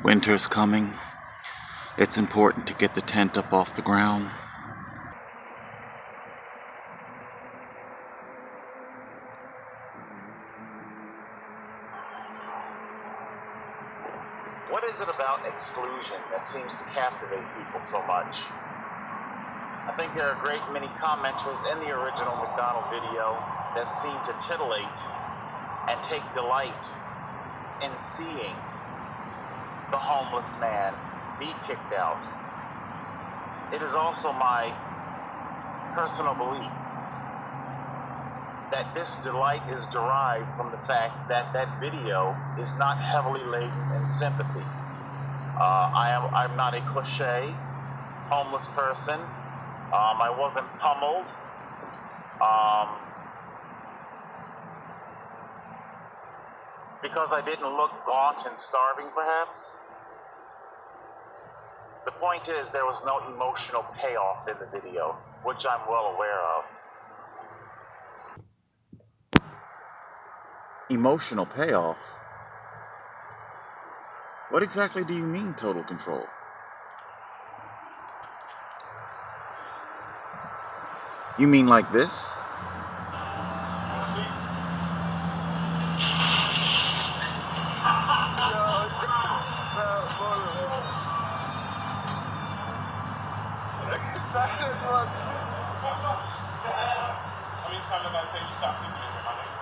Winter's coming. It's important to get the tent up off the ground. What is it about exclusion that seems to captivate people so much? I think there are a great many commenters in the original McDonald video that seem to titillate and take delight in seeing the homeless man be kicked out. It is also my personal belief that this delight is derived from the fact that that video is not heavily laden in sympathy. I'm not a cliche homeless person. I wasn't pummeled. Because I didn't look gaunt and starving, perhaps. The point is, there was no emotional payoff in the video, which I'm well aware of. Emotional payoff? What exactly do you mean, total control? You mean like this? How many times have I tell you stop sleeping in here, my nigga?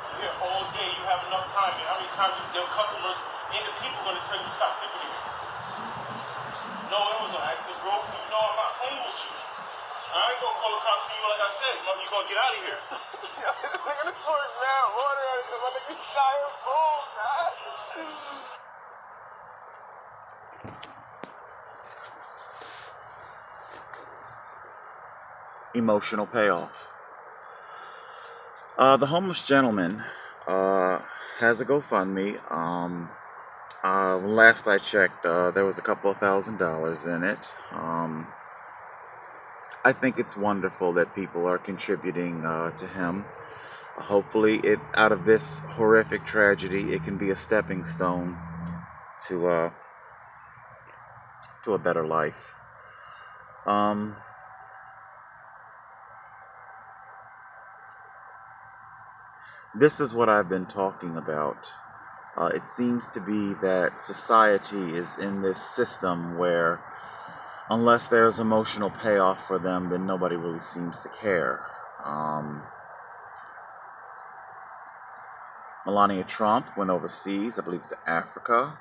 You're here all day, you have enough time. And how many times your customers and the people gonna tell you stop sleeping in here? No, it was no accident, bro. You know I'm not playing with you. I ain't gonna call the cops for you like I said. You gonna get out of here. Yo, this nigga, this boy's mad water because my nigga shot his phone, man. Emotional payoff. The homeless gentleman has a GoFundMe. Last I checked, there was a couple of $1,000s in it. I think it's wonderful that people are contributing to him. Hopefully, out of this horrific tragedy, it can be a stepping stone to a better life. This is what I've been talking about. It seems to be that society is in this system where unless there's emotional payoff for them, then nobody really seems to care. Melania Trump went overseas, I believe to Africa,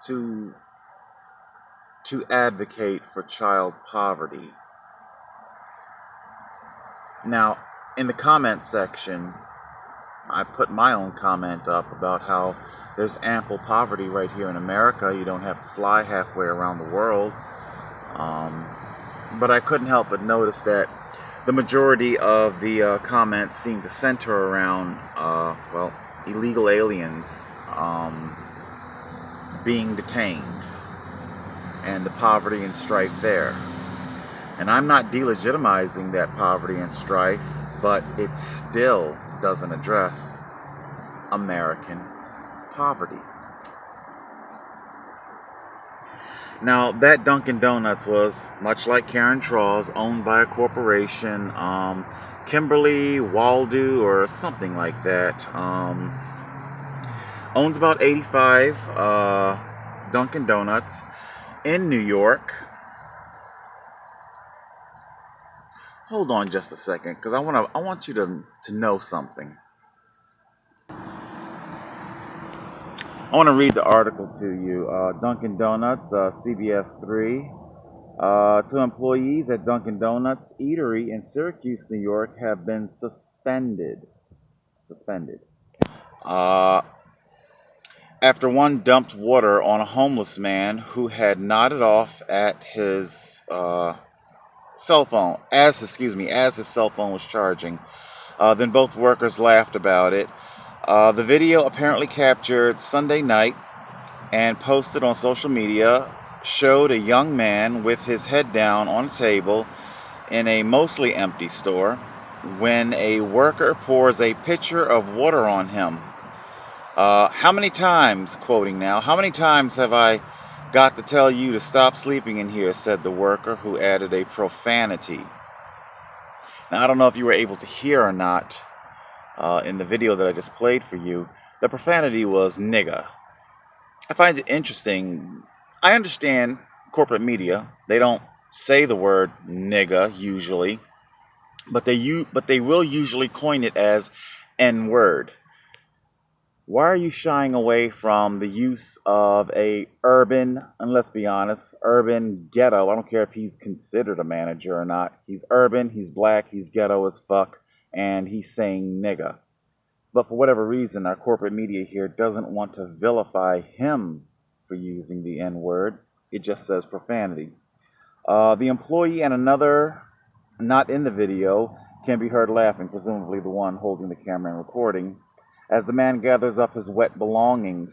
to advocate for child poverty. Now, in the comment section, I put my own comment up about how there's ample poverty right here in America. You don't have to fly halfway around the world. But I couldn't help but notice that the majority of the comments seem to center around, illegal aliens being detained and the poverty and strife there. And I'm not delegitimizing that poverty and strife, but it still doesn't address American poverty. Now, that Dunkin' Donuts was, much like Karen Traw's, owned by a corporation, Kimberly Waldo or something like that. Owns about 85 Dunkin' Donuts in New York. Hold on just a second, because I want you to know something. I want to read the article to you. Dunkin' Donuts, CBS 3. Two employees at Dunkin' Donuts Eatery in Syracuse, New York, have been suspended. After one dumped water on a homeless man who had nodded off at his cell phone, as his cell phone was charging. Then both workers laughed about it. The video, apparently captured Sunday night and posted on social media, showed a young man with his head down on a table in a mostly empty store when a worker pours a pitcher of water on him. How many times, quoting now, how many times have I got to tell you to stop sleeping in here, said the worker, who added a profanity. Now, I don't know if you were able to hear or not in the video that I just played for you. The profanity was nigga. I find it interesting. I understand corporate media. They don't say the word nigga usually, but they will usually coin it as N-word. Why are you shying away from the use of a urban, and let's be honest, urban ghetto? I don't care if he's considered a manager or not. He's urban, he's black, he's ghetto as fuck, and he's saying nigga. But for whatever reason, our corporate media here doesn't want to vilify him for using the N-word. It just says profanity. The employee and another not in the video can be heard laughing, presumably the one holding the camera and recording, as the man gathers up his wet belongings.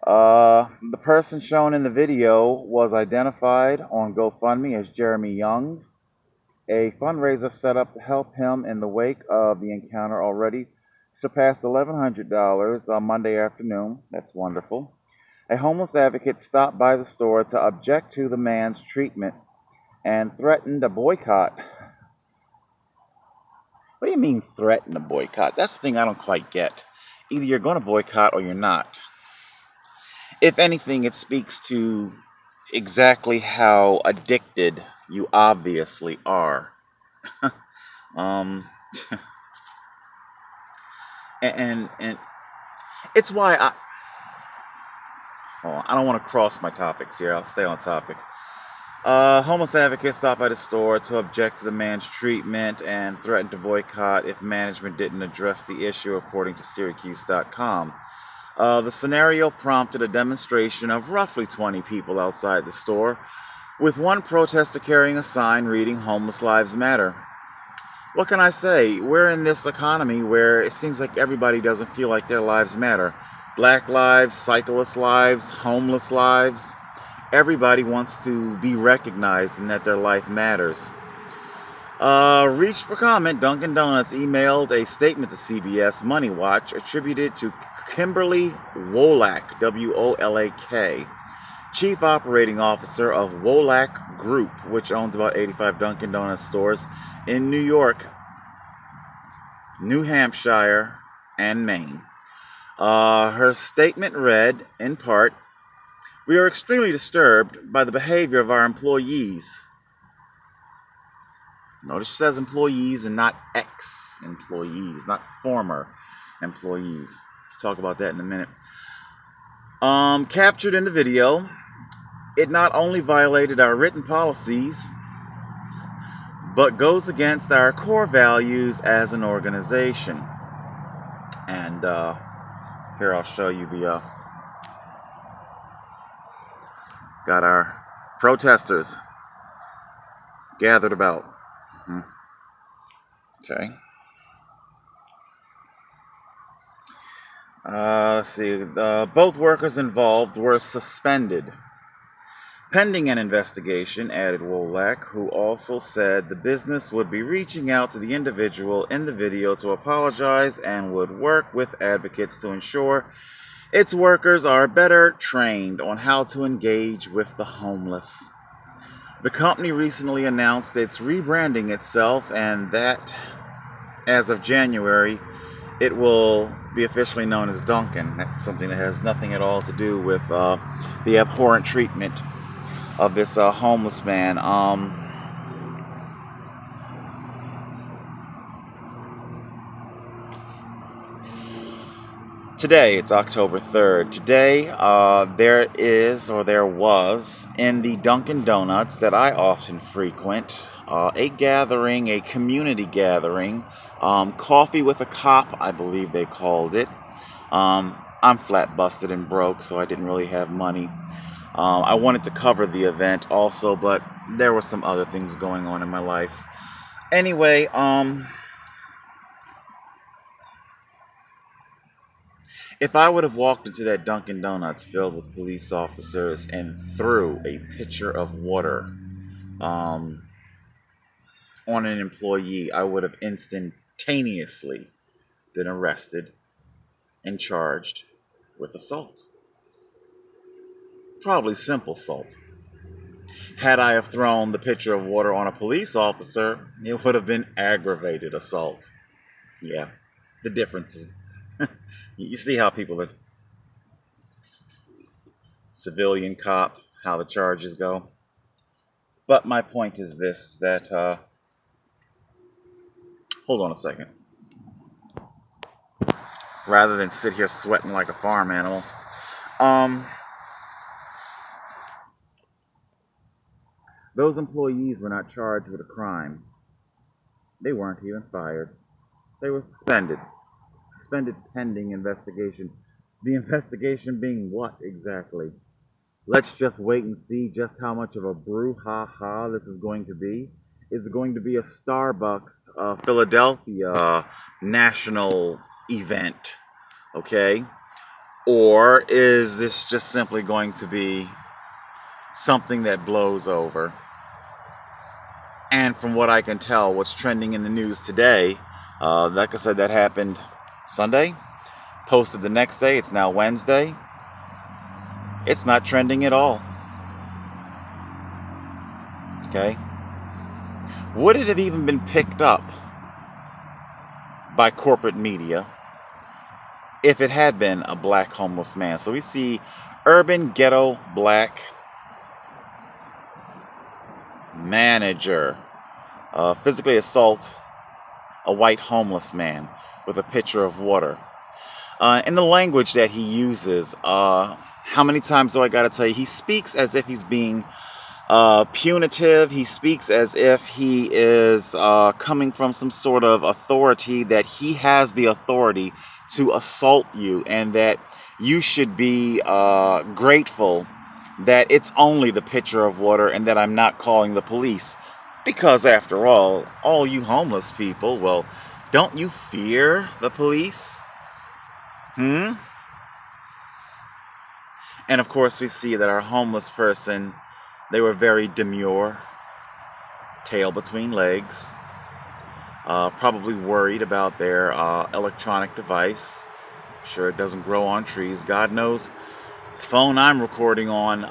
The person shown in the video was identified on GoFundMe as Jeremy Youngs. A fundraiser set up to help him in the wake of the encounter already surpassed $1,100 on Monday afternoon. That's wonderful. A homeless advocate stopped by the store to object to the man's treatment and threatened a boycott. What do you mean threaten a boycott? That's the thing I don't quite get. Either you're going to boycott or you're not. If anything, it speaks to exactly how addicted you obviously are. and it's why I don't want to cross my topics here. I'll stay on topic. Homeless advocate stopped by the store to object to the man's treatment and threatened to boycott if management didn't address the issue, according to Syracuse.com. The scenario prompted a demonstration of roughly 20 people outside the store, with one protester carrying a sign reading "Homeless Lives Matter." What can I say? We're in this economy where it seems like everybody doesn't feel like their lives matter. Black lives, cyclist lives, homeless lives. Everybody wants to be recognized and that their life matters. Reached for comment, Dunkin' Donuts emailed a statement to CBS Money Watch attributed to Kimberly Wolak, W-O-L-A-K, Chief Operating Officer of Wolak Group, which owns about 85 Dunkin' Donuts stores in New York, New Hampshire, and Maine. Her statement read, in part, "We are extremely disturbed by the behavior of our employees." Notice it says employees and not ex-employees, not former employees. Talk about that in a minute. Captured in the video, it not only violated our written policies, but goes against our core values as an organization. And here I'll show you the got our protesters gathered about. Okay. Let's see. Both workers involved were suspended pending an investigation, added Wolak, who also said the business would be reaching out to the individual in the video to apologize and would work with advocates to ensure its workers are better trained on how to engage with the homeless. The company recently announced it's rebranding itself, and that, as of January, it will be officially known as Dunkin'. That's something that has nothing at all to do with the abhorrent treatment of this homeless man. Today, it's October 3rd. Today, there was, in the Dunkin' Donuts that I often frequent, a gathering, a community gathering, coffee with a cop, I believe they called it. I'm flat busted and broke, so I didn't really have money. I wanted to cover the event also, but there were some other things going on in my life. Anyway, if I would have walked into that Dunkin' Donuts filled with police officers and threw a pitcher of water on an employee, I would have instantaneously been arrested and charged with assault. Probably simple assault. Had I have thrown the pitcher of water on a police officer, it would have been aggravated assault. Yeah, the difference is you see how people are civilian cop, how the charges go. But my point is this, that, hold on a second. Rather than sit here sweating like a farm animal. Those employees were not charged with a crime. They weren't even fired. They were suspended. Suspended pending investigation. The investigation being what exactly? Let's just wait and see just how much of a brouhaha this is going to be. Is it going to be a Starbucks Philadelphia national event? Okay? Or is this just simply going to be something that blows over? And from what I can tell, what's trending in the news today, like I said, that happened Sunday, posted the next day, it's now Wednesday. It's not trending at all. Okay? Would it have even been picked up by corporate media if it had been a black homeless man? So we see urban ghetto black manager physically assault a white homeless man with a pitcher of water. In the language that he uses, how many times do I gotta tell you? He speaks as if he's being punitive. He speaks as if he is coming from some sort of authority, that he has the authority to assault you, and that you should be grateful that it's only the pitcher of water and that I'm not calling the police. Because after all you homeless people, well, don't you fear the police? And of course we see that our homeless person, they were very demure, tail between legs, probably worried about their electronic device. Sure it doesn't grow on trees. God knows the phone I'm recording on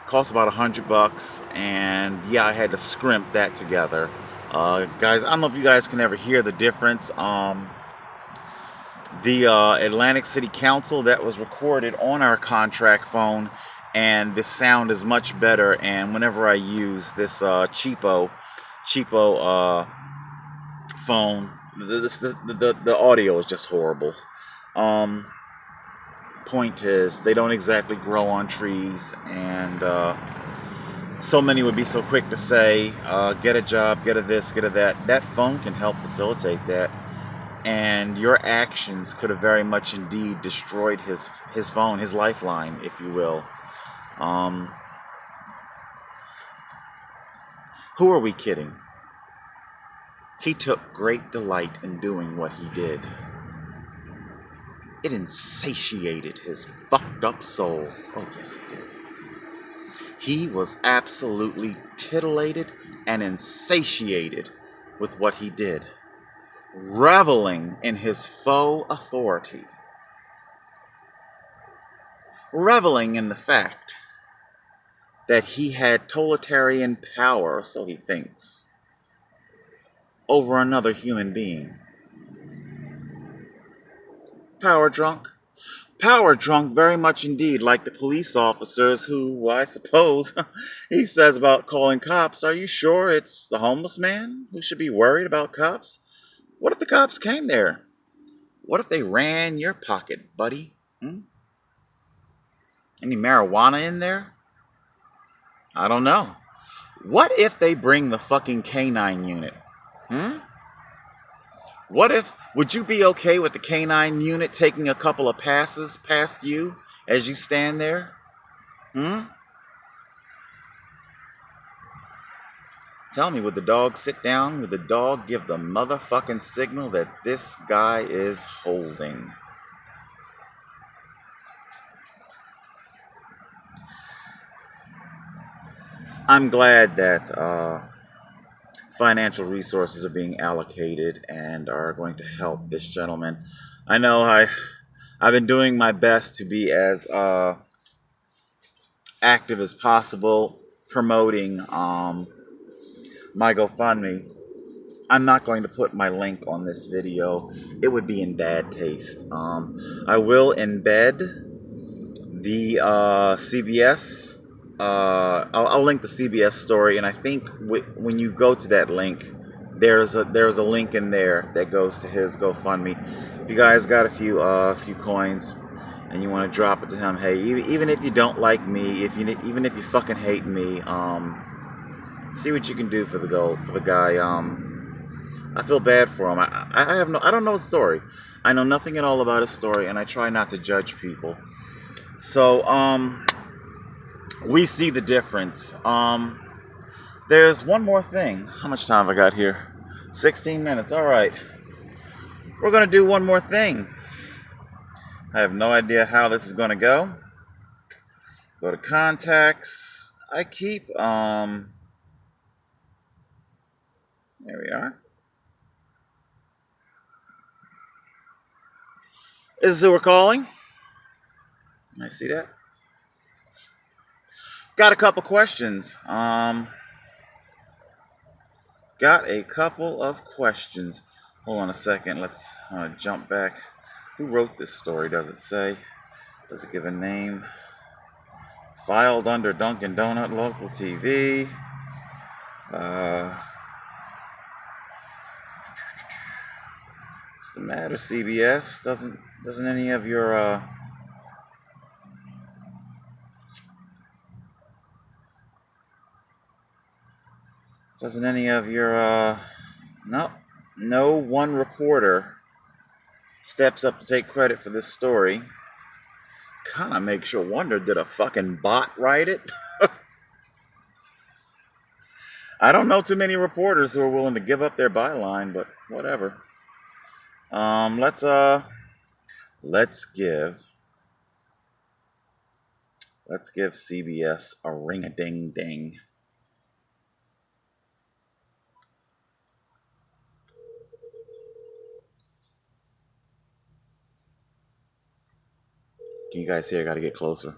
costs about $100, and yeah, I had to scrimp that together. Guys, I don't know if you guys can ever hear the difference. The Atlantic City Council, that was recorded on our contract phone, and the sound is much better. And whenever I use this cheapo phone, the audio is just horrible. Point is, they don't exactly grow on trees, and so many would be so quick to say, get a job, get a this, get a that. That phone can help facilitate that. And your actions could have very much indeed destroyed his phone, his lifeline, if you will. Who are we kidding? He took great delight in doing what he did. It insatiated his fucked up soul. Oh, yes, it did. He was absolutely titillated and insatiated with what he did, reveling in his faux authority, reveling in the fact that he had totalitarian power, so he thinks, over another human being. Power drunk? Power drunk, very much indeed, like the police officers who, I suppose, he says about calling cops. Are you sure it's the homeless man who should be worried about cops? What if the cops came there? What if they ran your pocket, buddy? Any marijuana in there? I don't know. What if they bring the fucking canine unit? What if, would you be okay with the canine unit taking a couple of passes past you as you stand there? Tell me, would the dog sit down? Would the dog give the motherfucking signal that this guy is holding? I'm glad that financial resources are being allocated and are going to help this gentleman. I know I've been doing my best to be as active as possible promoting my GoFundMe. I'm not going to put my link on this video. It would be in bad taste. I will embed the CBS. I'll link the CBS story, and I think when you go to that link, there's a link in there that goes to his GoFundMe. If you guys got a few coins and you want to drop it to him, hey, even if you don't like me, even if you fucking hate me, see what you can do for the guy. I feel bad for him. I don't know his story. I know nothing at all about his story, and I try not to judge people. So we see the difference. There's one more thing. How much time have I got here? 16 minutes. All right. We're gonna do one more thing. I have no idea how this is gonna go. Go to contacts. I keep there we are. This is who we're calling. I see that. Got a couple questions. Got a couple of questions. Hold on a second. Let's jump back. Who wrote this story? Does it say? Does it give a name? Filed under Dunkin' Donut Local TV. What's the matter, CBS? Doesn't any of your no one reporter steps up to take credit for this story. Kind of makes you wonder, did a fucking bot write it? I don't know too many reporters who are willing to give up their byline, but whatever. Let's give CBS a ring-a-ding-ding. Can you guys hear? I gotta get closer. Good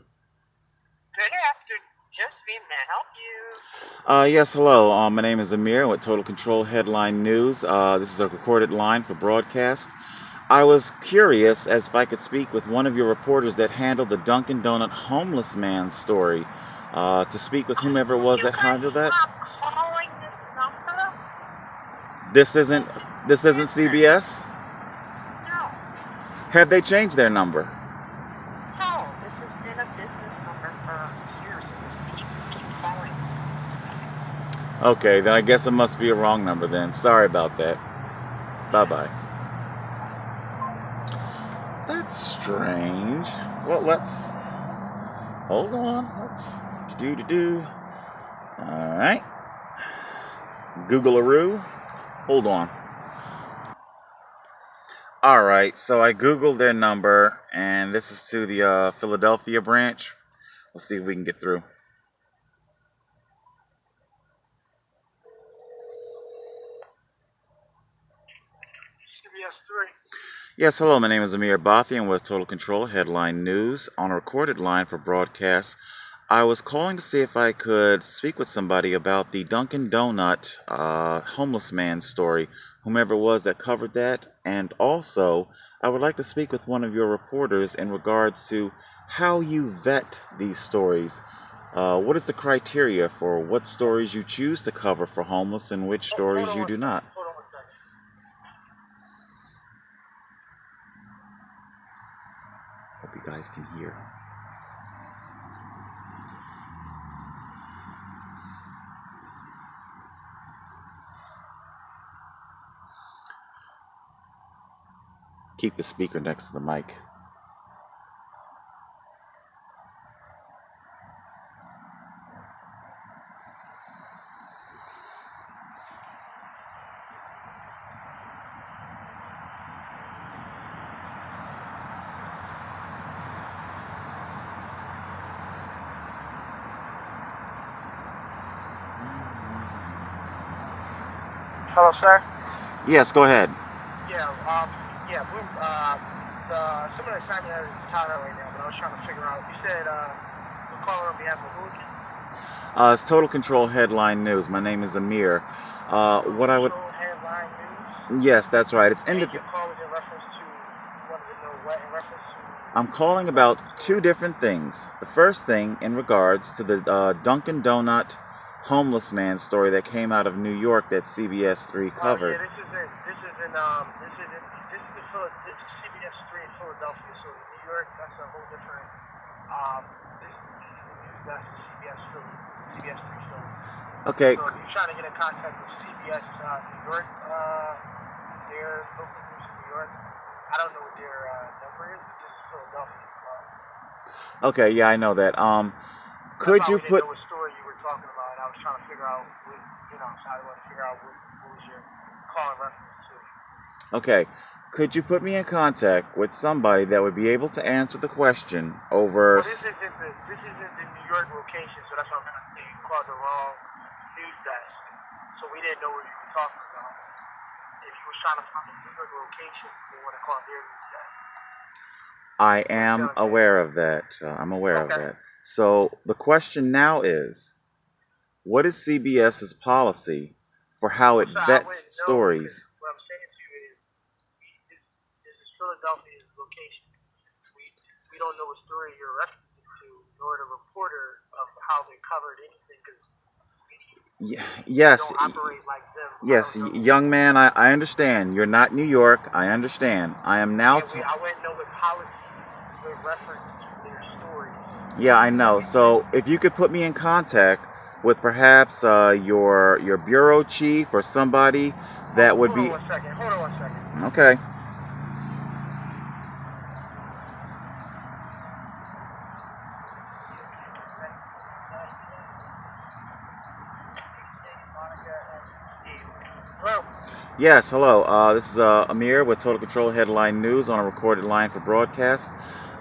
afternoon. Josephine, may I help you? Yes, hello. My name is Amir with Total Control Headline News. This is a recorded line for broadcast. I was curious as if I could speak with one of your reporters that handled the Dunkin' Donut homeless man story. To speak with whomever it was that handled that. Stop calling this number. This isn't CBS? No. Have they changed their number? No, this has been a business number for years. Keep calling. Okay, then I guess it must be a wrong number then. Sorry about that. Bye-bye. That's strange. Well, let's... Hold on. Let's... Do. Alright. Google-a-roo. Hold on. Alright, so I Googled their number, and this is to the Philadelphia branch. Let's see if we can get through. CBS 3. Yes, hello, my name is Amir Bathian with Total Control Headline News on a recorded line for broadcast. I was calling to see if I could speak with somebody about the Dunkin' Donut homeless man story, whomever it was that covered that, and also I would like to speak with one of your reporters in regards to how you vet these stories. What is the criteria for what stories you choose to cover for homeless and which stories you do not? Hold on one second. Hope you guys can hear. Keep the speaker next to the mic. Hello, sir. Yes, go ahead. Yeah, It's similar assignment as Tyler right now, but I was trying to figure out. You said we're calling on behalf of who again? It's Total Control Headline News. My name is Amir. What I would... Control Headline News? Yes, that's right. It's And your call was in reference to, you wanted to know what in reference to? I'm calling about two different things. The first thing in regards to the Dunkin' Donut homeless man story that came out of New York that CBS 3 covered. Yeah, this is CBS 3 in Philadelphia. So New York, that's a whole different. That's CBS Philly, CBS 3 Philly. Okay. So if you're trying to get in contact with CBS New York, their local news in New York, I don't know what their number is, but this is Philadelphia. Okay, yeah, I know that. Could you put? Know what story you were talking about, and I was trying to figure out what, so I wanted to figure out what was your call in reference to. Okay, could you put me in contact with somebody that would be able to answer the question over? Well, this isn't the New York location, so that's why I'm going to say you called the wrong news desk. So we didn't know what you were talking about. If you were trying to find a New York location, you want to call their news desk. I am aware of that. I'm aware of that. So the question now is, what is CBS's policy for how it vets stories? What I'm saying to you is, this is Philadelphia's location. We don't know what story you're referencing to, nor the reporter of how they covered anything, because yes, we don't operate like them. Yes, young man, I understand. You're not New York. I understand. I am now. I wouldn't know what policy would reference to their stories. Yeah, I know. So if you could put me in contact with perhaps your bureau chief or somebody that would be. Hold on one second. Okay. Hello? Yes, hello. This is Amir with Total Control Headline News on a recorded line for broadcast.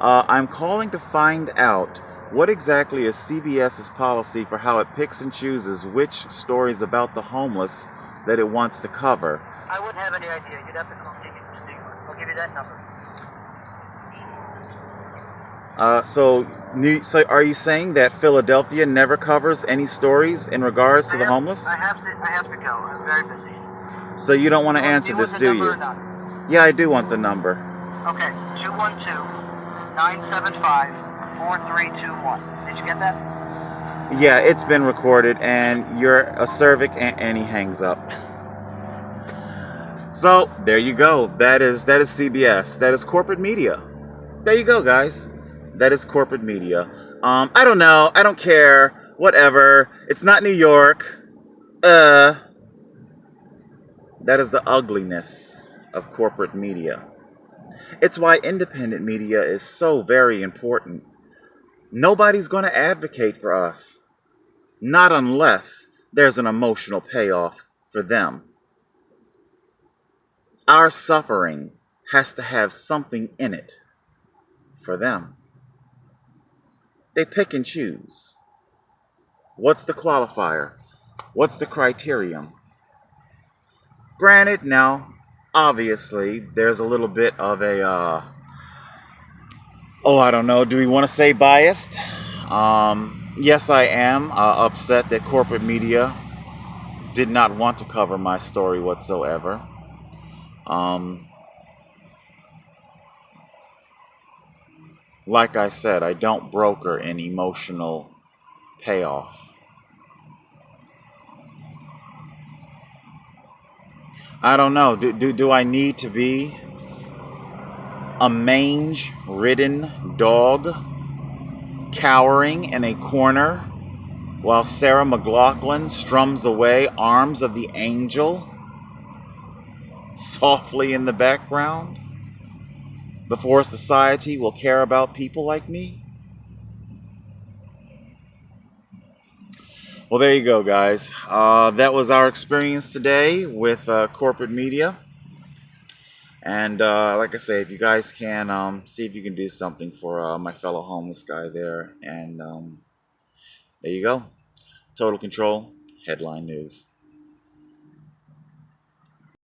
I'm calling to find out what exactly is CBS's policy for how it picks and chooses which stories about the homeless that it wants to cover. I wouldn't have any idea. You'd have to call me. I'll give you that number. So are you saying that Philadelphia never covers any stories in regards to the homeless? I have to go. I'm very busy. So you don't want to answer this, do you? Yeah, I do want the number. Okay, 212-975-4321. Did you get that? Yeah, it's been recorded, and you're a cervic, and he hangs up. So there you go. That is CBS. That is corporate media. There you go, guys. That is corporate media. I don't know. I don't care. Whatever. It's not New York. That is the ugliness of corporate media. It's why independent media is so very important. Nobody's going to advocate for us. Not unless there's an emotional payoff for them. Our suffering has to have something in it for them. They pick and choose. What's the qualifier? What's the criterion? Granted, now, obviously, there's a little bit of a, I don't know, do we want to say biased? Yes, I am upset that corporate media did not want to cover my story whatsoever. Like I said, I don't broker an emotional payoff. I don't know. Do I need to be a mange-ridden dog cowering in a corner while Sarah McLachlan strums away Arms of the Angel softly in the background before society will care about people like me? Well, there you go, guys. That was our experience today with corporate media. And like I say, if you guys can see if you can do something for my fellow homeless guy there. And there you go. Total Control Headline News.